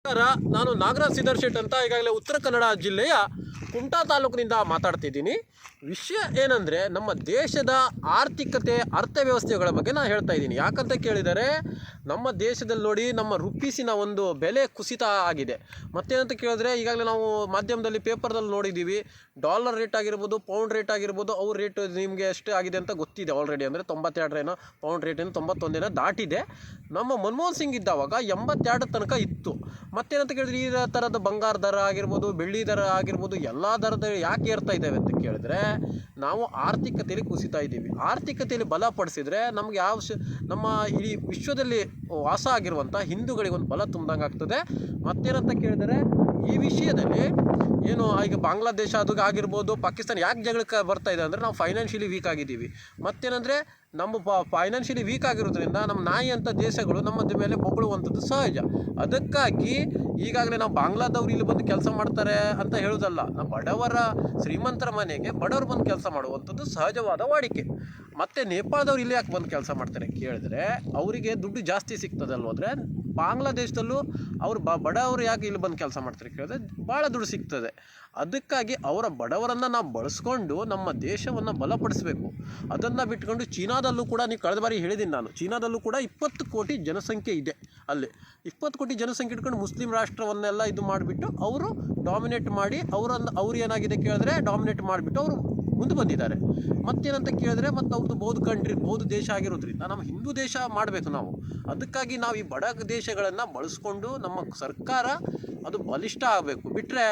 ನಮಸ್ಕಾರ, ನಾನು ನಾಗರಾಜ್ ಸಿದ್ದರ್ ಶೆಟ್ ಅಂತ ಈಗಾಗಲೇ ಉತ್ತರ ಕನ್ನಡ ಜಿಲ್ಲೆಯ ಕುಮಟಾ ತಾಲೂಕಿನಿಂದ ಮಾತಾಡ್ತಿದ್ದೀನಿ. ವಿಷಯ ಏನಂದರೆ, ನಮ್ಮ ದೇಶದ ಆರ್ಥಿಕತೆ ಅರ್ಥವ್ಯವಸ್ಥೆಗಳ ಬಗ್ಗೆ ನಾನು ಹೇಳ್ತಾ ಇದ್ದೀನಿ. ಯಾಕಂತ ಕೇಳಿದರೆ, ನಮ್ಮ ದೇಶದಲ್ಲಿ ನೋಡಿ, ನಮ್ಮ ರುಪೀಸಿನ ಒಂದು ಬೆಲೆ ಕುಸಿತ ಆಗಿದೆ. ಮತ್ತೇನಂತ ಕೇಳಿದ್ರೆ, ಈಗಾಗಲೇ ನಾವು ಮಾಧ್ಯಮದಲ್ಲಿ ಪೇಪರ್ದಲ್ಲಿ ನೋಡಿದ್ದೀವಿ, ಡಾಲರ್ ರೇಟ್ ಆಗಿರ್ಬೋದು, ಪೌಂಡ್ ರೇಟ್ ಆಗಿರ್ಬೋದು, ಅವ್ರ ರೇಟ್ ನಿಮಗೆ ಎಷ್ಟು ಆಗಿದೆ ಅಂತ ಗೊತ್ತಿದೆ ಆಲ್ರೆಡಿ. ಅಂದರೆ 92 ಪೌಂಡ್ ರೇಟೇನು 91 ದಾಟಿದೆ. ನಮ್ಮ ಮನಮೋಹನ್ ಸಿಂಗ್ ಇದ್ದಾವಾಗ 82 ತನಕ ಇತ್ತು. ಮತ್ತೇನಂತ ಕೇಳಿದ್ರೆ, ಈ ಥರದ ಬಂಗಾರ ದರ ಆಗಿರ್ಬೋದು, ಬೆಳ್ಳಿ ದರ ಆಗಿರ್ಬೋದು, ಎಲ್ಲ ದರದ ಯಾಕೆ ಏರ್ತಾ ಇದ್ದಾವೆ ಅಂತ ಕೇಳಿದ್ರೆ, ನಾವು ಆರ್ಥಿಕತೆಯಲ್ಲಿ ಕುಸಿತಾ ಇದ್ದೀವಿ. ಆರ್ಥಿಕತೆಯಲ್ಲಿ ಬಲಪಡಿಸಿದ್ರೆ ನಮ್ಗೆ ನಮ್ಮ ಇಡೀ ವಿಶ್ವದಲ್ಲಿ ವಾಸ ಆಗಿರುವಂಥ ಹಿಂದೂಗಳಿಗೆ ಒಂದು ಬಲ ತುಂಬ್ದಂಗೆ ಆಗ್ತದೆ. ಮತ್ತೇನಂತ ಕೇಳಿದರೆ, ಈ ವಿಷಯದಲ್ಲಿ ಏನು ಈಗ ಬಾಂಗ್ಲಾದೇಶ ಅದು ಆಗಿರ್ಬೋದು, ಪಾಕಿಸ್ತಾನ ಯಾಕೆ ಜಗಳಕ್ಕೆ ಬರ್ತಾ ಇದೆ ಅಂದರೆ, ನಾವು ಫೈನಾನ್ಷಿಯಲಿ ವೀಕ್ ಆಗಿದ್ದೀವಿ. ಮತ್ತೇನಂದರೆ, ನಮ್ಮ ಫೈನಾನ್ಷಿಯಲಿ ವೀಕ್ ಆಗಿರೋದ್ರಿಂದ ನಮ್ಮ ನಾಯಿ ಅಂಥ ದೇಶಗಳು ನಮ್ಮ ಮೇಲೆ ಬೊಗಳುವಂಥದ್ದು ಸಹಜ. ಅದಕ್ಕಾಗಿ ಈಗಾಗಲೇ ನಾವು ಬಾಂಗ್ಲಾದವ್ರು ಇಲ್ಲಿ ಬಂದು ಕೆಲಸ ಮಾಡ್ತಾರೆ ಅಂತ ಹೇಳೋದಲ್ಲ, ನಾವು ಬಡವರ ಶ್ರೀಮಂತರ ಮನೆಗೆ ಬಡವರು ಬಂದು ಕೆಲಸ ಮಾಡುವಂಥದ್ದು ಸಹಜವಾದ ವಾಡಿಕೆ. ಮತ್ತು ನೇಪಾಳದವ್ರು ಇಲ್ಲಿ ಯಾಕೆ ಬಂದು ಕೆಲಸ ಮಾಡ್ತಾರೆ ಕೇಳಿದ್ರೆ, ಅವರಿಗೆ ದುಡ್ಡು ಜಾಸ್ತಿ ಸಿಗ್ತದಲ್ವೋದ್ರೆ, ಬಾಂಗ್ಲಾದೇಶದಲ್ಲೂ ಅವರು ಬಡವರು ಯಾಕೆ ಇಲ್ಲಿ ಬಂದು ಕೆಲಸ ಮಾಡ್ತಾರೆ ಕೇಳಿದ್ರೆ, ಭಾಳ ದುಡ್ಡು ಸಿಗ್ತದೆ. ಅದಕ್ಕಾಗಿ ಅವರ ಬಡವರನ್ನು ನಾವು ಬಳಸ್ಕೊಂಡು ನಮ್ಮ ದೇಶವನ್ನು ಬಲಪಡಿಸಬೇಕು. ಅದನ್ನು ಬಿಟ್ಕೊಂಡು ಚೀನಾದಲ್ಲೂ ಕೂಡ, ನೀವು ಕಳೆದ ಬಾರಿ ಹೇಳಿದ್ದೀನಿ ನಾನು, ಚೀನಾದಲ್ಲೂ ಕೂಡ 20 ಕೋಟಿ ಜನಸಂಖ್ಯೆ ಇದೆ. ಅಲ್ಲಿ 20 ಕೋಟಿ ಜನಸಂಖ್ಯೆ ಇಟ್ಕೊಂಡು ಮುಸ್ಲಿಂ ರಾಷ್ಟ್ರವನ್ನೆಲ್ಲ ಇದು ಮಾಡಿಬಿಟ್ಟು ಅವರು ಡಾಮಿನೇಟ್ ಮಾಡಿ, ಅವ್ರು ಏನಾಗಿದೆ ಕೇಳಿದ್ರೆ ಡಾಮಿನೇಟ್ ಮಾಡಿಬಿಟ್ಟು ಅವರು ಮುಂದೆ ಬಂದಿದ್ದಾರೆ. ಮತ್ತೇನಂತ ಕೇಳಿದ್ರೆ, ಮತ್ತು ಅವ್ರದ್ದು ಬೌದ್ಧ ದೇಶ ಆಗಿರೋದ್ರಿಂದ ನಮ್ಮ ಹಿಂದೂ ದೇಶ ಮಾಡಬೇಕು ನಾವು. ಅದಕ್ಕಾಗಿ ನಾವು ಈ ಬಡ ದೇಶಗಳನ್ನು ಬಳಸ್ಕೊಂಡು ನಮ್ಮ ಸರ್ಕಾರ ಅದು ಬಲಿಷ್ಠ ಆಗಬೇಕು. ಬಿಟ್ಟರೆ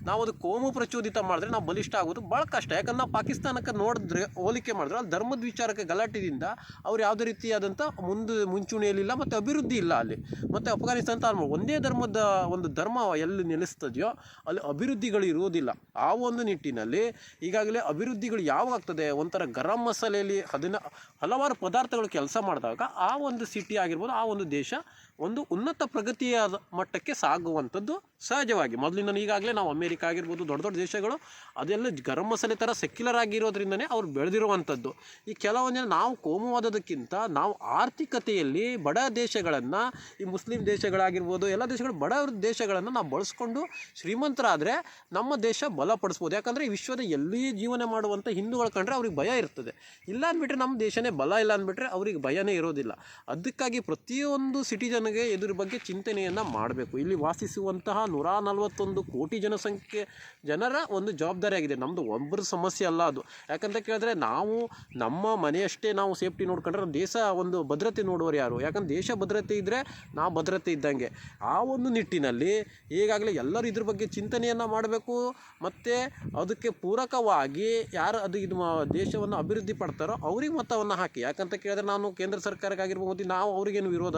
ನಾವು ಅದು ಕೋಮು ಪ್ರಚೋದಿತ ಮಾಡಿದ್ರೆ ನಾವು ಬಲಿಷ್ಠ ಆಗೋದು ಭಾಳ ಕಷ್ಟ. ಯಾಕಂದ್ರೆ ನಾವು ಪಾಕಿಸ್ತಾನಕ್ಕೆ ನೋಡಿದ್ರೆ, ಹೋಲಿಕೆ ಮಾಡಿದ್ರೆ, ಅಲ್ಲಿ ಧರ್ಮದ ವಿಚಾರಕ್ಕೆ ಗಲಾಟೆಯಿಂದ ಅವ್ರು ಯಾವುದೇ ರೀತಿಯಾದಂಥ ಮುಂಚೂಣಿಯಲ್ಲಿಲ್ಲ ಮತ್ತು ಅಭಿವೃದ್ಧಿ ಇಲ್ಲ ಅಲ್ಲಿ. ಮತ್ತು ಅಫ್ಘಾನಿಸ್ತಾನ ಒಂದೇ ಧರ್ಮದ ಒಂದು ಧರ್ಮ ಎಲ್ಲಿ ನೆಲೆಸ್ತದೆಯೋ ಅಲ್ಲಿ ಅಭಿವೃದ್ಧಿಗಳು ಇರುವುದಿಲ್ಲ. ಆ ಒಂದು ನಿಟ್ಟಿನಲ್ಲಿ ಈಗಾಗಲೇ ಅಭಿವೃದ್ಧಿಗಳು ಯಾವಾಗ ಆಗ್ತದೆ, ಒಂಥರ ಗರಂ ಮಸಾಲೆಯಲ್ಲಿ ಹಲವಾರು ಪದಾರ್ಥಗಳು ಕೆಲಸ ಮಾಡಿದಾಗ ಆ ಒಂದು ಸಿಟಿ ಆಗಿರ್ಬೋದು, ಆ ಒಂದು ದೇಶ ಒಂದು ಉನ್ನತ ಪ್ರಗತಿಯ ಮಟ್ಟಕ್ಕೆ ಸಾಗುವಂಥದ್ದು ಸಹಜವಾಗಿ. ಮೊದಲಿಂದ ಈಗಾಗಲೇ ನಾವು ಅಮೇರಿಕ ಆಗಿರ್ಬೋದು, ದೊಡ್ಡ ದೊಡ್ಡ ದೇಶಗಳು ಅದೆಲ್ಲ ಗರಂ ಮಸಾಲೆ ಥರ ಸೆಕ್ಯುಲರ್ ಆಗಿರೋದ್ರಿಂದನೇ ಅವ್ರು ಬೆಳೆದಿರುವಂಥದ್ದು. ಈ ಕೆಲವೊಂದು ನಾವು ಕೋಮುವಾದಕ್ಕಿಂತ ನಾವು ಆರ್ಥಿಕತೆಯಲ್ಲಿ ಬಡ ದೇಶಗಳನ್ನು, ಈ ಮುಸ್ಲಿಂ ದೇಶಗಳಾಗಿರ್ಬೋದು, ಎಲ್ಲ ದೇಶಗಳು ಬಡ ದೇಶಗಳನ್ನು ನಾವು ಬಳಸ್ಕೊಂಡು ಶ್ರೀಮಂತರಾದರೆ ನಮ್ಮ ದೇಶ ಬಲಪಡಿಸ್ಬೋದು. ಯಾಕಂದರೆ ಈ ವಿಶ್ವದ ಎಲ್ಲಿ ಜೀವನ ಮಾಡುವಂಥ ಹಿಂದೂಗಳು ಕಂಡ್ರೆ ಅವ್ರಿಗೆ ಭಯ ಇರ್ತದೆ. ಇಲ್ಲ ಅಂದ್ಬಿಟ್ರೆ ನಮ್ಮ ದೇಶನೇ ಬಲ ಇಲ್ಲ ಅಂದ್ಬಿಟ್ರೆ ಅವ್ರಿಗೆ ಭಯನೇ ಇರೋದಿಲ್ಲ. ಅದಕ್ಕಾಗಿ ಪ್ರತಿಯೊಂದು ಸಿಟಿಜನ್ಗೆ ಇದ್ರ ಬಗ್ಗೆ ಚಿಂತನೆಯನ್ನು ಮಾಡಬೇಕು. ಇಲ್ಲಿ ವಾಸಿಸುವಂತಹ 141 ಕೋಟಿ ಜನರ ಒಂದು ಜವಾಬ್ದಾರಿ ಆಗಿದೆ. ನಮ್ಮದು ಒಬ್ಬರ ಸಮಸ್ಯೆ ಅಲ್ಲ ಅದು. ಯಾಕಂತ ಕೇಳಿದ್ರೆ, ನಾವು ನಮ್ಮ ಮನೆಯಷ್ಟೇ ನಾವು ಸೇಫ್ಟಿ ನೋಡ್ಕೊಂಡ್ರೆ ದೇಶ ಒಂದು ಭದ್ರತೆ ನೋಡುವರು ಯಾರು? ಯಾಕಂದ್ರೆ ದೇಶ ಭದ್ರತೆ ಇದ್ದರೆ ನಾವು ಭದ್ರತೆ ಇದ್ದಂಗೆ. ಆ ಒಂದು ನಿಟ್ಟಿನಲ್ಲಿ ಈಗಾಗಲೇ ಎಲ್ಲರೂ ಇದ್ರ ಬಗ್ಗೆ ಚಿಂತನೆಯನ್ನು ಮಾಡಬೇಕು. ಮತ್ತು ಅದಕ್ಕೆ ಪೂರಕವಾಗಿ ಯಾರು ಇದು ದೇಶವನ್ನು ಅಭಿವೃದ್ಧಿ ಪಡ್ತಾರೋ ಅವ್ರಿಗೆ ಮತವನ್ನು ಹಾಕಿ. ಯಾಕಂತ ಕೇಳಿದ್ರೆ, ನಾನು ಕೇಂದ್ರ ಸರ್ಕಾರಕ್ಕಾಗಿರ್ಬೋದು, ನಾವು ಅವ್ರಿಗೇನು ವಿರೋಧ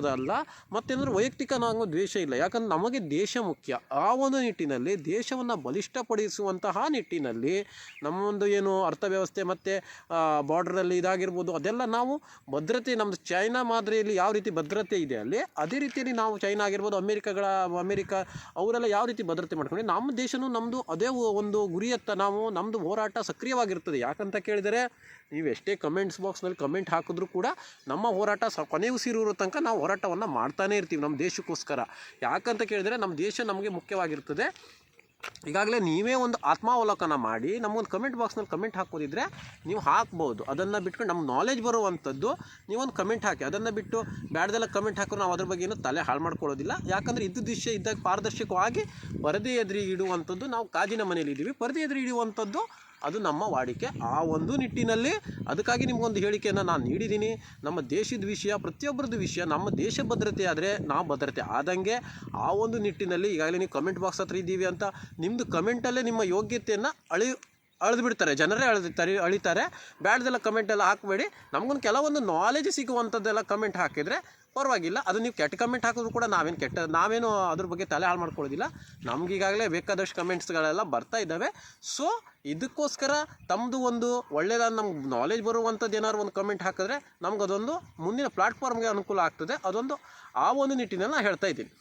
ಅಲ್ಲ, ಮತ್ತೇಂದ್ರೆ ವೈಯಕ್ತಿಕ ನಾವು ದ್ವೇಷ ಇಲ್ಲ. ಯಾಕಂದ್ರೆ ನಮಗೆ ದೇಶ ಮುಖ್ಯ. ಆ ಒಂದು ನಿಟ್ಟಿನಲ್ಲಿ ದೇಶವನ್ನು ಬಲಿಷ್ಠಪಡಿಸುವಂತಹ ನಿಟ್ಟಿನಲ್ಲಿ ನಮ್ಮೊಂದು ಏನು ಅರ್ಥವ್ಯವಸ್ಥೆ ಮತ್ತು ಬಾರ್ಡ್ರಲ್ಲಿ ಇದಾಗಿರ್ಬೋದು, ಅದೆಲ್ಲ ನಾವು ಭದ್ರತೆ, ನಮ್ಮದು ಚೈನಾ ಮಾದರಿಯಲ್ಲಿ ಯಾವ ರೀತಿ ಭದ್ರತೆ ಇದೆ ಅಲ್ಲಿ, ಅದೇ ರೀತಿಯಲ್ಲಿ ನಾವು ಚೈನಾ ಆಗಿರ್ಬೋದು, ಅಮೇರಿಕ ಅವರೆಲ್ಲ ಯಾವ ರೀತಿ ಭದ್ರತೆ ಮಾಡ್ಕೊಂಡು ನಮ್ಮ ದೇಶನೂ ನಮ್ಮದು ಅದೇ ಒಂದು ಗುರಿಯತ್ತ ನಮ್ಮದು ಹೋರಾಟ ಸಕ್ರಿಯವಾಗಿರ್ತದೆ. ಯಾಕಂತ ಕೇಳಿದರೆ, ನೀವು ಎಷ್ಟೇ ಕಮೆಂಟ್ಸ್ ಬಾಕ್ಸ್ನಲ್ಲಿ ಕಮೆಂಟ್ ಹಾಕಿದ್ರೂ ಕೂಡ ನಮ್ಮ ಹೋರಾಟ ಕೊನೆ ಉಸಿರಿರೋ ತನಕ ನಾವು ಹೋರಾಟವನ್ನು ಮಾಡ್ತಾನೇ ಇರ್ತೀವಿ ನಮ್ಮ ದೇಶಕ್ಕೋಸ್ಕರ. ಯಾಕಂತ ಕೇಳಿದರೆ, ನಮ್ಮ ದೇಶ ನಮಗೆ ಮುಖ್ಯವಾಗಿರ್ತದೆ. ಈಗಾಗಲೇ ನೀವೇ ಒಂದು ಆತ್ಮಾವಲೋಕನ ಮಾಡಿ ನಮಗೊಂದು ಕಮೆಂಟ್ ಬಾಕ್ಸ್ನಲ್ಲಿ ಕಮೆಂಟ್ ಹಾಕೋದಿದ್ರೆ ನೀವು ಹಾಕ್ಬೋದು. ಅದನ್ನು ಬಿಟ್ಕೊಂಡು ನಮ್ಮ ನಾಲೆಜ್ ಬರುವಂಥದ್ದು ನೀವೊಂದು ಕಮೆಂಟ್ ಹಾಕಿ. ಅದನ್ನು ಬಿಟ್ಟು ಬ್ಯಾಡ್ದೆಲ್ಲ ಕಮೆಂಟ್ ಹಾಕಿದ್ರೆ ನಾವು ಅದ್ರ ಬಗ್ಗೆ ಏನೂ ತಲೆ ಹಾಳು ಮಾಡ್ಕೊಳ್ಳೋದಿಲ್ಲ. ಯಾಕಂದರೆ ಇದ್ದ ವಿಷಯ ಇದ್ದಾಗ ಪಾರದರ್ಶಕವಾಗಿ ಪರದೆ ಎದುರಿಗೆ ಇಡುವಂಥದ್ದು, ನಾವು ಕಾಜಿನ ಮನೇಲಿ ಇದ್ದೀವಿ, ಪರದೆ ಎದುರು ಇಡುವಂಥದ್ದು ಅದು ನಮ್ಮ ವಾಡಿಕೆ. ಆ ಒಂದು ನಿಟ್ಟಿನಲ್ಲಿ ಅದಕ್ಕಾಗಿ ನಿಮಗೊಂದು ಹೇಳಿಕೆಯನ್ನು ನಾನು ನೀಡಿದ್ದೀನಿ. ನಮ್ಮ ದೇಶದ ವಿಷಯ, ಪ್ರತಿಯೊಬ್ಬರದ್ದು ವಿಷಯ, ನಮ್ಮ ದೇಶ ಭದ್ರತೆ ಆದರೆ ನಾವು ಭದ್ರತೆ ಆದಂಗೆ. ಆ ಒಂದು ನಿಟ್ಟಿನಲ್ಲಿ ಈಗಾಗಲೇ ನೀವು ಕಮೆಂಟ್ ಬಾಕ್ಸ್ ಹತ್ರ ಇದ್ದೀವಿ ಅಂತ ನಿಮ್ಮದು ಕಮೆಂಟಲ್ಲೇ ನಿಮ್ಮ ಯೋಗ್ಯತೆಯನ್ನು ಅಳೆದು ಬಿಡ್ತಾರೆ, ಜನರೇ ಅಳಿತಾರೆ. ಬ್ಯಾಡ್ದೆಲ್ಲ ಕಮೆಂಟೆಲ್ಲ ಹಾಕಬೇಡಿ. ನಮಗೊಂದು ಕೆಲವೊಂದು ನಾಲೆಜ್ ಸಿಗುವಂಥದ್ದೆಲ್ಲ ಕಮೆಂಟ್ ಹಾಕಿದರೆ ಪರವಾಗಿಲ್ಲ. ಅದು ನೀವು ಕೆಟ್ಟ ಕಮೆಂಟ್ ಹಾಕಿದ್ರು ಕೂಡ ನಾವೇನು ಅದ್ರ ಬಗ್ಗೆ ತಲೆ ಹಾಳು ಮಾಡ್ಕೊಳ್ಳೋದಿಲ್ಲ. ನಮಗೀಗಾಗಲೇ ಬೇಕಾದಷ್ಟು ಕಮೆಂಟ್ಸ್ಗಳೆಲ್ಲ ಬರ್ತಾ ಇದ್ದಾವೆ. ಸೊ ಇದಕ್ಕೋಸ್ಕರ ತಮ್ಮದು ಒಂದು ಒಳ್ಳೆಯದಾದ ನಮ್ಗೆ ನಾಲೆಜ್ ಬರುವಂಥದ್ದು ಏನಾದ್ರು ಒಂದು ಕಮೆಂಟ್ ಹಾಕಿದ್ರೆ ನಮ್ಗೆ ಅದೊಂದು ಮುಂದಿನ ಪ್ಲಾಟ್ಫಾರ್ಮ್ಗೆ ಅನುಕೂಲ ಆಗ್ತದೆ. ಅದೊಂದು ಆ ಒಂದು ನಿಟ್ಟಿನಲ್ಲಿ ನಾನು ಹೇಳ್ತಾ ಇದ್ದೀನಿ.